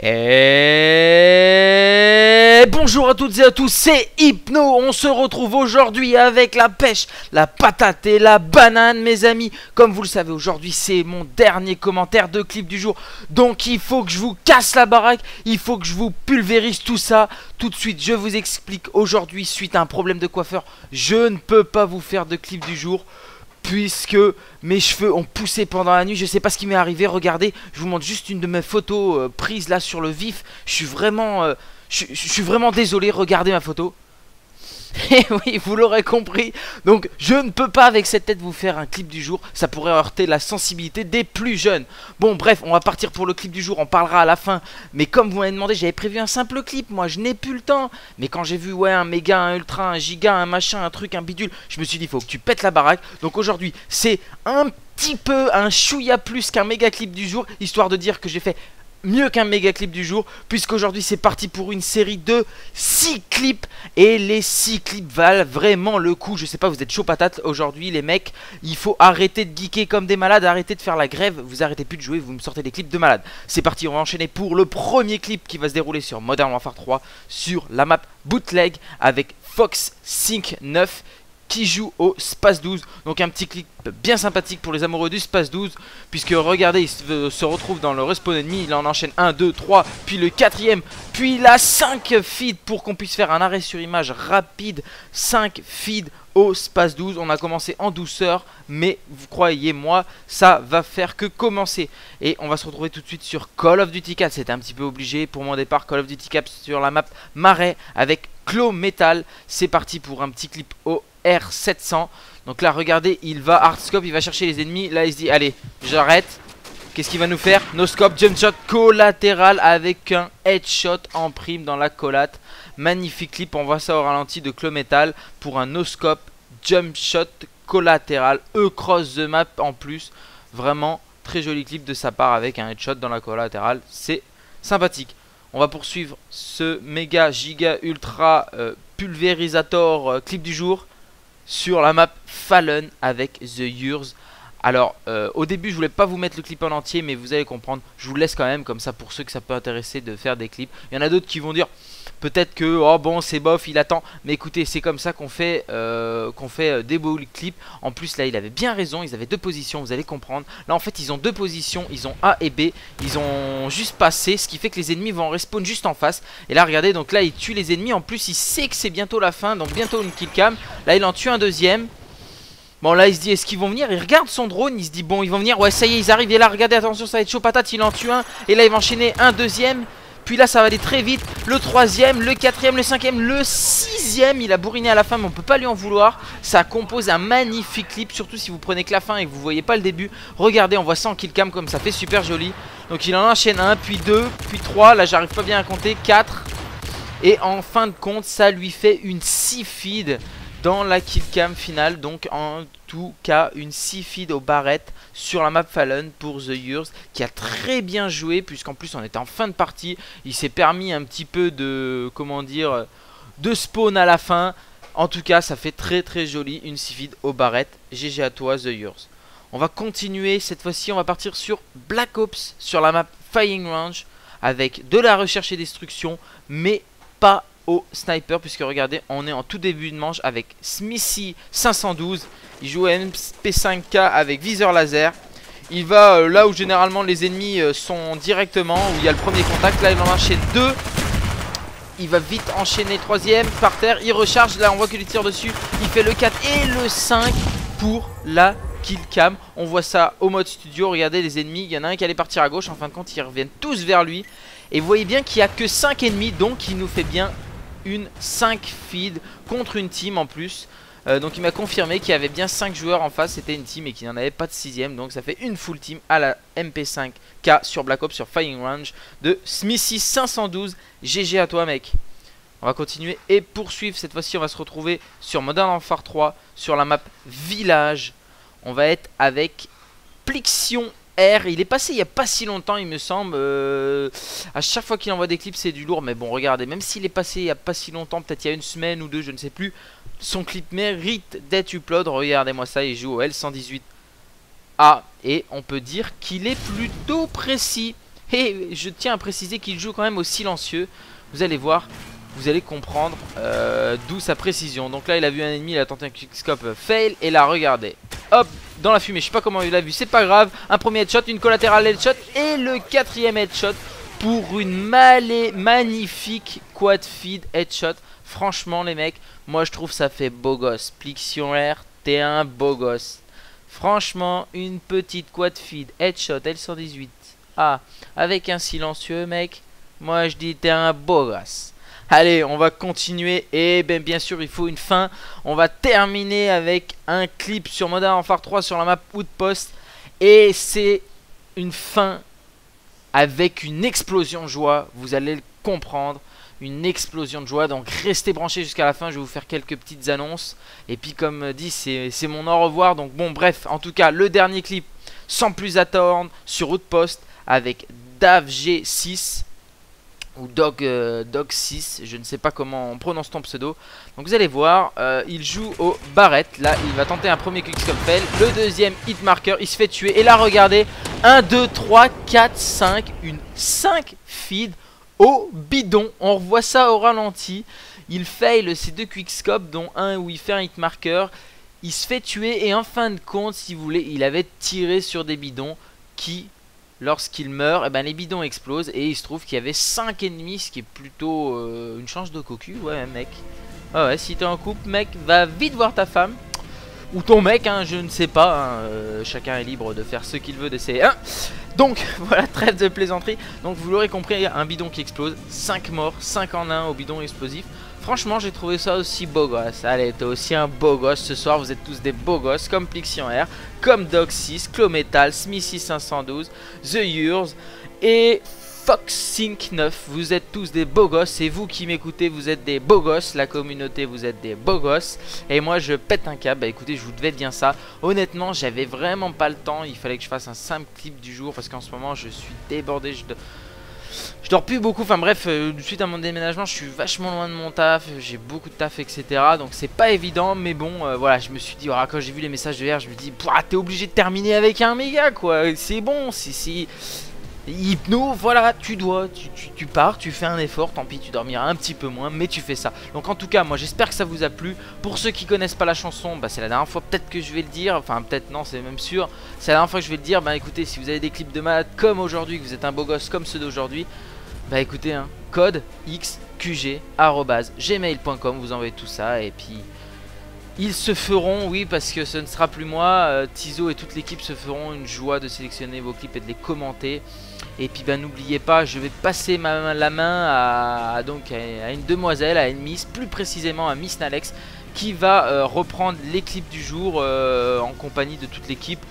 Et bonjour à toutes et à tous, c'est Hypno. On se retrouve aujourd'hui avec la pêche, la patate et la banane, mes amis. Comme vous le savez, aujourd'hui c'est mon dernier commentaire de clip du jour. Donc il faut que je vous casse la baraque, il faut que je vous pulvérise tout ça. Tout de suite, je vous explique. Aujourd'hui, suite à un problème de coiffeur, je ne peux pas vous faire de clip du jour, puisque mes cheveux ont poussé pendant la nuit. Je sais pas ce qui m'est arrivé. Regardez, je vous montre juste une de mes photos prises là sur le vif. Je suis vraiment désolé. Regardez ma photo. Et oui, vous l'aurez compris. Donc je ne peux pas avec cette tête vous faire un clip du jour. Ça pourrait heurter la sensibilité des plus jeunes. Bon bref, on va partir pour le clip du jour. On parlera à la fin. Mais comme vous m'avez demandé, j'avais prévu un simple clip. Moi je n'ai plus le temps. Mais quand j'ai vu ouais un méga, un ultra, un giga, un machin, un truc, un bidule, je me suis dit il faut que tu pètes la baraque. Donc aujourd'hui c'est un petit peu un chouïa plus qu'un méga clip du jour. Histoire de dire que j'ai fait mieux qu'un méga clip du jour, puisqu'aujourd'hui c'est parti pour une série de 6 clips. Et les 6 clips valent vraiment le coup. Je sais pas, vous êtes chaud patate aujourd'hui les mecs. Il faut arrêter de geeker comme des malades, arrêter de faire la grève. Vous arrêtez plus de jouer, vous me sortez des clips de malades. C'est parti, on va enchaîner pour le premier clip qui va se dérouler sur Modern Warfare 3, sur la map Bootleg, avec Fox Sync 9 qui joue au Space 12. Donc un petit clip bien sympathique pour les amoureux du Space 12, puisque regardez, il se retrouve dans le respawn ennemi. Il en enchaîne 1, 2, 3, puis le 4ème, puis la 5 feed pour qu'on puisse faire un arrêt sur image rapide. 5 feed au Space 12. On a commencé en douceur, mais vous croyez-moi, ça va faire que commencer. Et on va se retrouver tout de suite sur Call of Duty 4. C'était un petit peu obligé pour mon départ. Call of Duty 4 sur la map Marais avec Claw Metal. C'est parti pour un petit clip au R700. Donc là regardez, il va hardscope, il va chercher les ennemis. Là il se dit allez j'arrête. Qu'est-ce qu'il va nous faire? No scope, jump shot collatéral avec un headshot en prime dans la collate. Magnifique clip, on voit ça au ralenti de Claw Metal pour un no scope jump shot collatéral cross the map en plus. Vraiment très joli clip de sa part avec un headshot dans la collatérale. C'est sympathique. On va poursuivre ce méga giga ultra pulvérisateur clip du jour sur la map Fallen avec The Yours. Alors au début je voulais pas vous mettre le clip en entier, mais vous allez comprendre, je vous laisse quand même comme ça pour ceux que ça peut intéresser de faire des clips. Il y en a d'autres qui vont dire peut-être que oh bon c'est bof, il attend, mais écoutez c'est comme ça qu'on fait des beaux clips. En plus là il avait bien raison, ils avaient deux positions, vous allez comprendre. Là en fait ils ont deux positions, ils ont A et B, ils ont juste passé, ce qui fait que les ennemis vont respawn juste en face. Et là regardez, donc là il tue les ennemis, en plus il sait que c'est bientôt la fin, donc bientôt une kill cam. Là il en tue un deuxième. Bon là il se dit est-ce qu'ils vont venir? Il regarde son drone, il se dit bon ils vont venir, ouais ça y est ils arrivent. Et là regardez, attention ça va être chaud patate, il en tue un. Et là il va enchaîner un deuxième. Puis là ça va aller très vite, le troisième, le quatrième, le cinquième, le sixième. Il a bourriné à la fin mais on peut pas lui en vouloir. Ça compose un magnifique clip, surtout si vous prenez que la fin et que vous voyez pas le début. Regardez, on voit ça en kill cam comme ça fait super joli. Donc il en enchaîne un, puis deux, puis trois. Là j'arrive pas bien à compter, 4. Et en fin de compte ça lui fait une 6 feed dans la kill cam finale. Donc en tout cas une 6 feed au barrette sur la map Fallen pour The Yours, qui a très bien joué, puisqu'en plus on était en fin de partie. Il s'est permis un petit peu de, comment dire, de spawn à la fin. En tout cas ça fait très très joli, une 6 feed au barrette. GG à toi The Yours. On va continuer, cette fois-ci on va partir sur Black Ops sur la map Firing Range avec de la recherche et destruction, mais pas au sniper, puisque regardez on est en tout début de manche avec Smithy 512. Il joue à MP5K avec viseur laser. Il va là où généralement les ennemis sont directement, où il y a le premier contact. Là il en enchaîne deux. Il va vite enchaîner troisième par terre. Il recharge, là on voit qu'il tire dessus. Il fait le 4 et le 5 pour la kill cam. On voit ça au mode studio. Regardez les ennemis, il y en a un qui allait partir à gauche. En fin de compte ils reviennent tous vers lui. Et vous voyez bien qu'il n'y a que 5 ennemis, donc il nous fait bien une 5 feed contre une team en plus. Donc il m'a confirmé qu'il y avait bien 5 joueurs en face, c'était une team et qu'il n'y en avait pas de 6ème. Donc ça fait une full team à la MP5K sur Black Ops sur Firing Range de Smithy 512. GG à toi mec. On va continuer et poursuivre. Cette fois-ci on va se retrouver sur Modern Warfare 3 sur la map Village. On va être avec Plixion R. Il est passé il n'y a pas si longtemps il me semble. À chaque fois qu'il envoie des clips c'est du lourd. Mais bon regardez, même s'il est passé il n'y a pas si longtemps, peut-être il y a une semaine ou deux, je ne sais plus, son clip mérite d'être upload. Regardez-moi ça, il joue au L118A. Et on peut dire qu'il est plutôt précis. Et je tiens à préciser qu'il joue quand même au silencieux. Vous allez voir, vous allez comprendre d'où sa précision. Donc là il a vu un ennemi, il a tenté un quickscope fail et l'a regardé. Hop, dans la fumée, je sais pas comment il l'a vu, c'est pas grave. Un premier headshot, une collatérale headshot et le quatrième headshot pour une magnifique quad feed headshot. Franchement les mecs, moi je trouve ça fait beau gosse. Plixion R, t'es un beau gosse. Franchement, une petite quad feed headshot L118A avec un silencieux mec. Moi je dis t'es un beau gosse. Allez, on va continuer et bien sûr il faut une fin. On va terminer avec un clip sur Modern Warfare 3 sur la map Outpost. Et c'est une fin avec une explosion de joie. Vous allez le comprendre. Une explosion de joie. Donc restez branchés jusqu'à la fin. Je vais vous faire quelques petites annonces. Et puis comme dit, c'est mon au revoir. Donc bon bref, en tout cas le dernier clip sans plus attendre sur Outpost avec DavG6. Ou Dog6, je ne sais pas comment on prononce ton pseudo. Donc vous allez voir, il joue au Barrett. Là il va tenter un premier quickscope fail. Le deuxième hit marker, il se fait tuer. Et là regardez, 1, 2, 3, 4, 5. Une 5 feed au bidon. On revoit ça au ralenti. Il fail ses deux quickscopes, dont un où il fait un hit marker. Il se fait tuer et en fin de compte, si vous voulez, il avait tiré sur des bidons qui... Lorsqu'il meurt, eh ben, les bidons explosent et il se trouve qu'il y avait 5 ennemis, ce qui est plutôt une chance de cocu, ouais mec. Ah ouais, si t'es en couple, mec, va vite voir ta femme. Ou ton mec, hein, je ne sais pas, hein, chacun est libre de faire ce qu'il veut de ses... Hein. Donc, voilà, trêve de plaisanterie. Donc vous l'aurez compris, un bidon qui explose, 5 morts, 5 en 1 au bidon explosif. Franchement, j'ai trouvé ça aussi beau gosse. Allez, t'es aussi un beau gosse ce soir. Vous êtes tous des beaux gosses, comme Plixion R, comme Dog6, Clometal, Smithy 512, The Yours et Foxsync9. Vous êtes tous des beaux gosses. Et vous qui m'écoutez, vous êtes des beaux gosses. La communauté, vous êtes des beaux gosses. Et moi, je pète un câble. Bah écoutez, je vous devais bien ça. Honnêtement, j'avais vraiment pas le temps. Il fallait que je fasse un simple clip du jour parce qu'en ce moment, je suis débordé. Je dors plus beaucoup, enfin bref, suite à mon déménagement, je suis vachement loin de mon taf, j'ai beaucoup de taf, etc. Donc c'est pas évident, mais bon, voilà, je me suis dit, quand j'ai vu les messages de R, je me dis, t'es obligé de terminer avec un méga, quoi. C'est bon, c'est Hypno, voilà, tu pars, tu fais un effort, tant pis, tu dormiras un petit peu moins, mais tu fais ça. Donc en tout cas, moi j'espère que ça vous a plu. Pour ceux qui connaissent pas la chanson, bah, c'est la dernière fois peut-être que je vais le dire, enfin peut-être non, c'est même sûr. C'est la dernière fois que je vais le dire, bah écoutez, si vous avez des clips de malade comme aujourd'hui, que vous êtes un beau gosse comme ceux d'aujourd'hui, bah écoutez, hein, code xqg@gmail.com, vous envoyez tout ça et puis... Ils se feront, oui, parce que ce ne sera plus moi, Tizo et toute l'équipe se feront une joie de sélectionner vos clips et de les commenter. Et puis ben n'oubliez pas, je vais passer la main à une demoiselle, à une miss, plus précisément à Miss Nalex, qui va reprendre les clips du jour en compagnie de toute l'équipe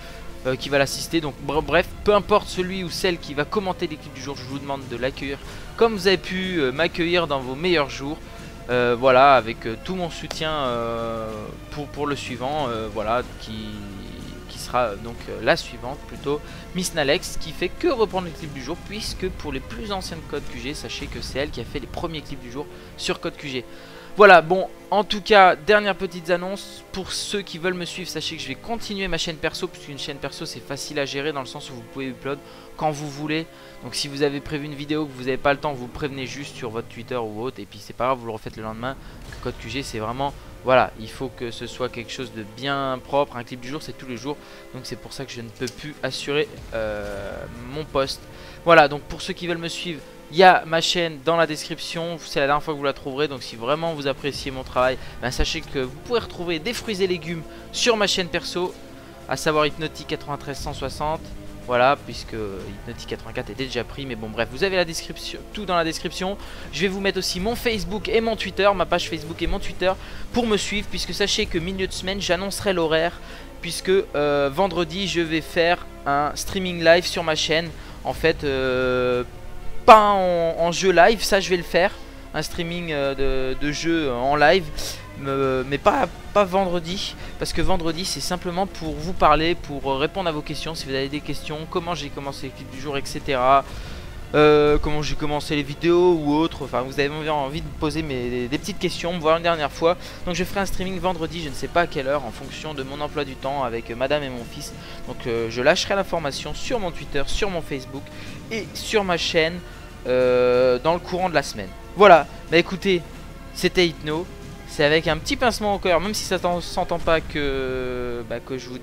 qui va l'assister. Donc bref, peu importe celui ou celle qui va commenter les clips du jour, je vous demande de l'accueillir comme vous avez pu m'accueillir dans vos meilleurs jours. Voilà, avec tout mon soutien pour le suivant, voilà, qui sera donc la suivante plutôt, Miss Nalex, qui fait que reprendre les clips du jour, puisque pour les plus anciennes codes QG, sachez que c'est elle qui a fait les premiers clips du jour sur code QG. Voilà, bon, en tout cas, dernière petite annonce, pour ceux qui veulent me suivre, sachez que je vais continuer ma chaîne perso, puisqu'une chaîne perso c'est facile à gérer dans le sens où vous pouvez upload quand vous voulez. Donc si vous avez prévu une vidéo que vous n'avez pas le temps, vous prévenez juste sur votre Twitter ou autre, et puis c'est pas grave, vous le refaites le lendemain. Code QG c'est vraiment, voilà, il faut que ce soit quelque chose de bien propre, un clip du jour c'est tous les jours, donc c'est pour ça que je ne peux plus assurer mon post. Voilà, donc pour ceux qui veulent me suivre, il y a ma chaîne dans la description, c'est la dernière fois que vous la trouverez, donc si vraiment vous appréciez mon travail, ben sachez que vous pouvez retrouver des fruits et légumes sur ma chaîne perso, à savoir Hypnotic 93 160, voilà, puisque Hypnotic 84 était déjà pris, mais bon bref, vous avez la description, tout dans la description. Je vais vous mettre aussi mon Facebook et mon Twitter, ma page Facebook et mon Twitter, pour me suivre, puisque sachez que milieu de semaine, j'annoncerai l'horaire, puisque vendredi, je vais faire un streaming live sur ma chaîne, en fait... pas en jeu live, ça je vais le faire, un streaming de jeu en live, mais pas vendredi, parce que vendredi c'est simplement pour vous parler, pour répondre à vos questions, si vous avez des questions, comment j'ai commencé les clips du jour, etc. comment j'ai commencé les vidéos ou autre. Enfin, vous avez envie de me poser des petites questions, me voir une dernière fois. Donc je ferai un streaming vendredi, je ne sais pas à quelle heure, en fonction de mon emploi du temps avec madame et mon fils. Donc je lâcherai l'information sur mon Twitter, sur mon Facebook et sur ma chaîne dans le courant de la semaine. Voilà, bah écoutez, c'était Hypno. C'est avec un petit pincement au cœur, même si ça s'entend pas, que je vous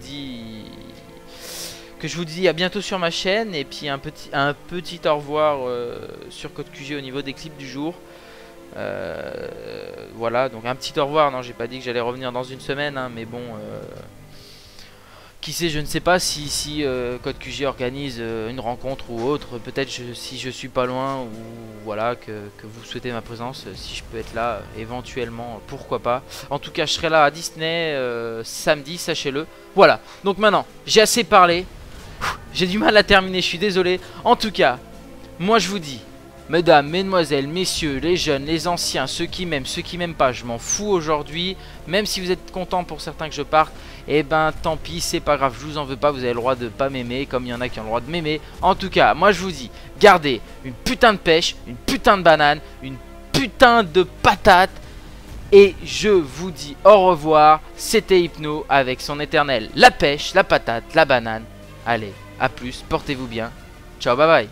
dis à bientôt sur ma chaîne. Et puis un petit au revoir sur Code QG au niveau des clips du jour. Voilà, donc un petit au revoir. Non, j'ai pas dit que j'allais revenir dans une semaine, hein, mais bon, qui sait, je ne sais pas si Code QG organise une rencontre ou autre. Peut-être si je suis pas loin, ou voilà, que vous souhaitez ma présence, si je peux être là éventuellement, pourquoi pas. En tout cas, je serai là à Disney samedi, sachez-le. Voilà, donc maintenant j'ai assez parlé, j'ai du mal à terminer, je suis désolé. En tout cas, moi je vous dis, mesdames, mesdemoiselles, messieurs, les jeunes, les anciens, ceux qui m'aiment pas, je m'en fous aujourd'hui. Même si vous êtes contents pour certains que je parte, et ben tant pis, c'est pas grave, je vous en veux pas, vous avez le droit de pas m'aimer, comme il y en a qui ont le droit de m'aimer. En tout cas, moi je vous dis, gardez une putain de pêche, une putain de banane, une putain de patate. Et je vous dis au revoir, c'était Hypno avec son éternel la pêche, la patate, la banane. Allez, à plus, portez-vous bien, ciao, bye bye.